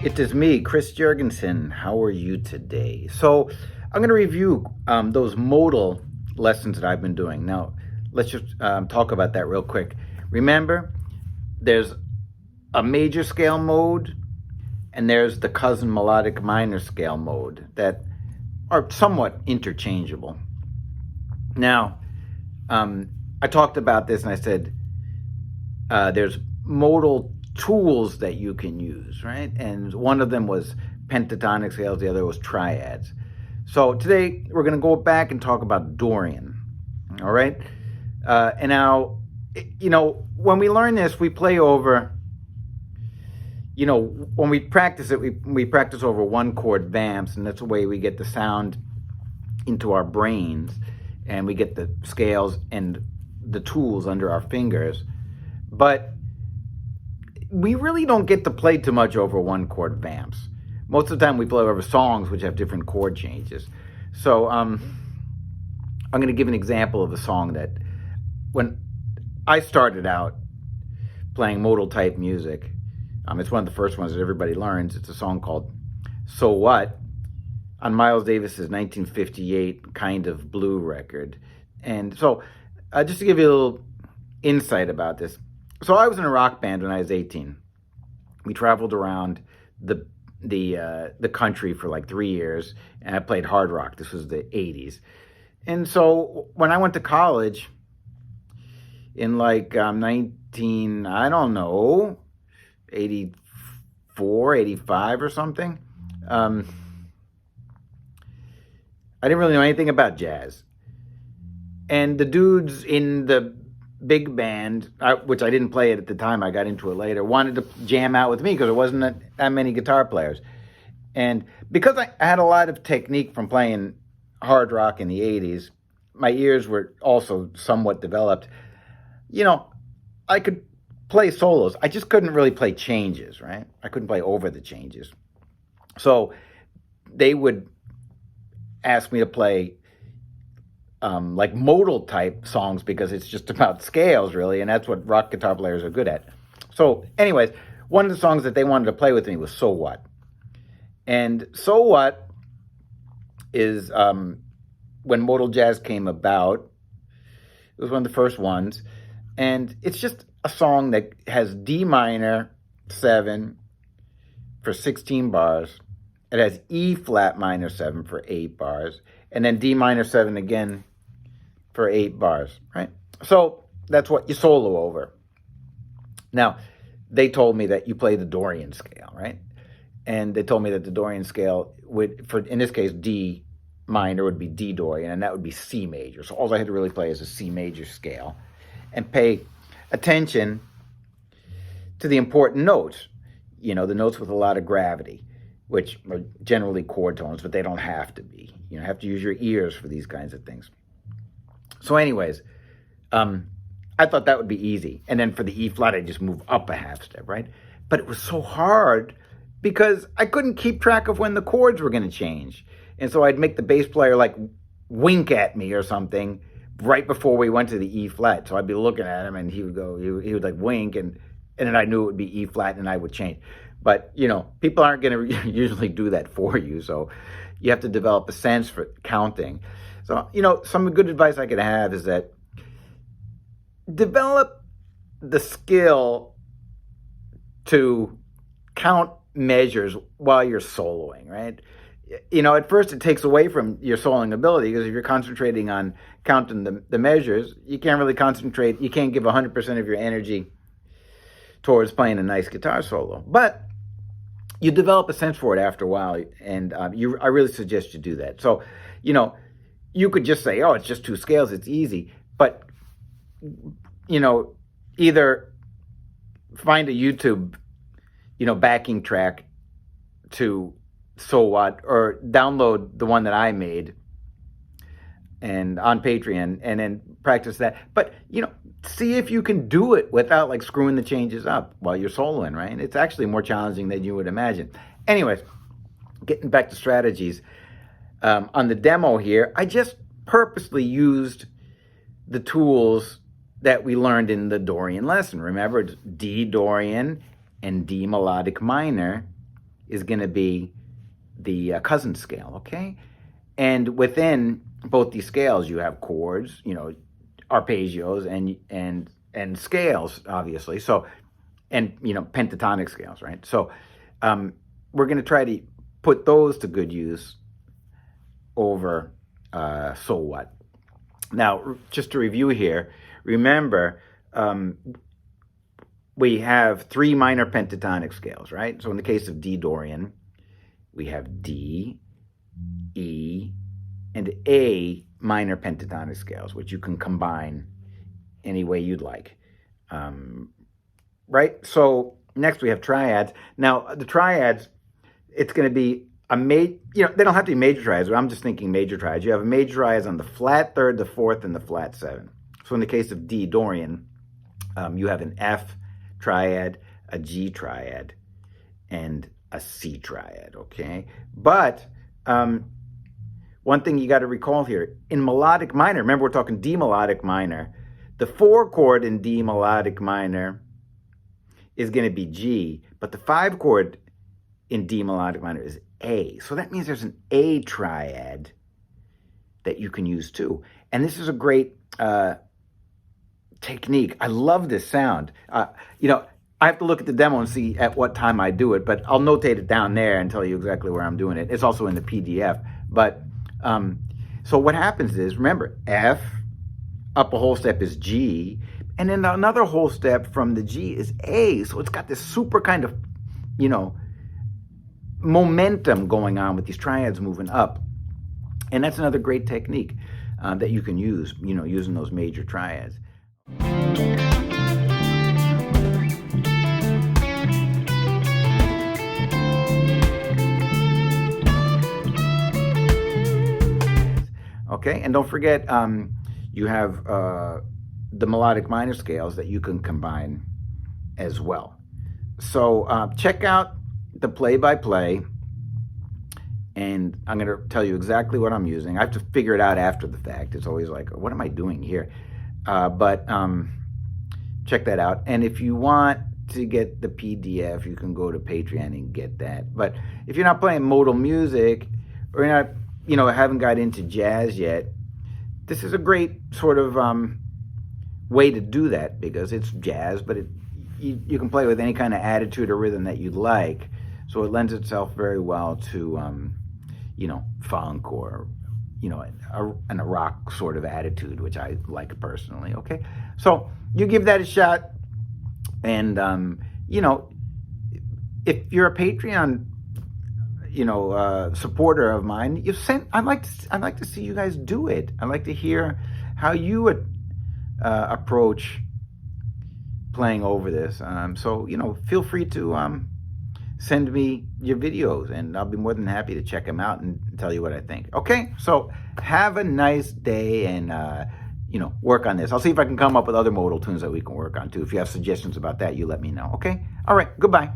It is me, Chris Jurgensen. How are you today? So, I'm going to review those modal lessons that I've been doing. Now, let's just talk about that real quick. Remember, there's a major scale mode, and there's the cousin melodic minor scale mode that are somewhat interchangeable. Now, I talked about this and I said there's modal tools that you can use, right? And one of them was pentatonic scales, the other was triads. So today we're going to go back and talk about Dorian, all right? And now, when we learn this, we play over, when we practice it, we practice over one chord vamps, and that's the way we get the sound into our brains, and we get the scales and the tools under our fingers. But we really don't get to play too much over one chord vamps. Most of the time we play over songs which have different chord changes. So I'm going to give an example of a song that when I started out playing modal type music, it's one of the first ones that everybody learns. It's a song called So What on Miles Davis's 1958 Kind of Blue record. And so just to give you a little insight about this. So I was in a rock band when I was 18. We traveled around the country for like 3 years, and I played hard rock. This was the 80s. And so when I went to college in like 84, 85 or something, I didn't really know anything about jazz. And the dudes in the big band, which I didn't play it at the time, I got into it later, wanted to jam out with me because there wasn't that many guitar players. And because I had a lot of technique from playing hard rock in the 80s, my ears were also somewhat developed. I could play solos. I just couldn't really play changes, right? I couldn't play over the changes. So they would ask me to play like modal type songs because it's just about scales, really, and that's what rock guitar players are good at. So anyways, one of the songs that they wanted to play with me was So What. And So What is when modal jazz came about. It was one of the first ones, and it's just a song that has D minor 7 for 16 bars. It has E flat minor 7 for 8 bars, and then D minor 7 again for 8 bars, right? So that's what you solo over. Now, they told me that you play the Dorian scale, right? And they told me that the Dorian scale would, in this case, D minor would be D Dorian, and that would be C major. So all I had to really play is a C major scale and pay attention to the important notes, the notes with a lot of gravity, which are generally chord tones, but they don't have to be. You have to use your ears for these kinds of things. So anyways, I thought that would be easy. And then for the E flat, I just move up a half step, right? But it was so hard because I couldn't keep track of when the chords were going to change. And so I'd make the bass player like wink at me or something right before we went to the E flat. So I'd be looking at him and he would like wink, and then I knew it would be E flat and I would change. But, people aren't going to usually do that for you. So you have to develop a sense for counting. So, some good advice I could have is that develop the skill to count measures while you're soloing, right? At first it takes away from your soloing ability because if you're concentrating on counting the measures, you can't really concentrate. You can't give 100% of your energy towards playing a nice guitar solo. But you develop a sense for it after a while, and I really suggest you do that. So, you could just say, oh, it's just 2 scales, it's easy. But, either find a YouTube, backing track to So What, or download the one that I made and on Patreon and then practice that. But, see if you can do it without like screwing the changes up while you're soloing, right? It's actually more challenging than you would imagine. Anyways, getting back to strategies. On the demo here, I just purposely used the tools that we learned in the Dorian lesson. Remember, it's D Dorian and D melodic minor is going to be the cousin scale, okay? And within both these scales, you have chords, arpeggios and scales, obviously. So, and pentatonic scales, right? So, we're going to try to put those to good use over So What. Now, just to review here, remember, we have 3 minor pentatonic scales, right? So in the case of D Dorian, we have D, E, and A minor pentatonic scales, which you can combine any way you'd like, right? So next we have triads. Now, the triads, it's going to be they don't have to be major triads, but I'm just thinking major triads. You have a major triads on the flat third, the fourth, and the flat 7. So in the case of D Dorian, you have an F triad, a G triad, and a C triad, okay? But one thing you got to recall here, in melodic minor, remember we're talking D melodic minor, the 4 chord in D melodic minor is going to be G, but the 5 chord in D melodic minor is A. So that means there's an A triad that you can use too. And this is a great technique. I love this sound. I have to look at the demo and see at what time I do it, but I'll notate it down there and tell you exactly where I'm doing it. It's also in the PDF. But so what happens is, remember, F, up a whole step is G, and then another whole step from the G is A. So it's got this super kind of, momentum going on with these triads moving up. And that's another great technique that you can use, using those major triads. Okay, and don't forget, you have the melodic minor scales that you can combine as well. So check out the play-by-play, and I'm going to tell you exactly what I'm using. I have to figure it out after the fact. It's always like, what am I doing here? But check that out. And if you want to get the PDF, you can go to Patreon and get that. But if you're not playing modal music, or you're not, haven't got into jazz yet, this is a great sort of way to do that, because it's jazz, but you can play with any kind of attitude or rhythm that you'd like. So it lends itself very well to, funk or, and a rock sort of attitude, which I like personally, okay? So you give that a shot, and, if you're a Patreon, supporter of mine, I'd like to see you guys do it. I'd like to hear how you would approach playing over this. So, feel free to send me your videos, and I'll be more than happy to check them out and tell you what I think. Okay, so have a nice day, and work on this. I'll see if I can come up with other modal tunes that we can work on too. If you have suggestions about that, you let me know. Okay, all right, goodbye.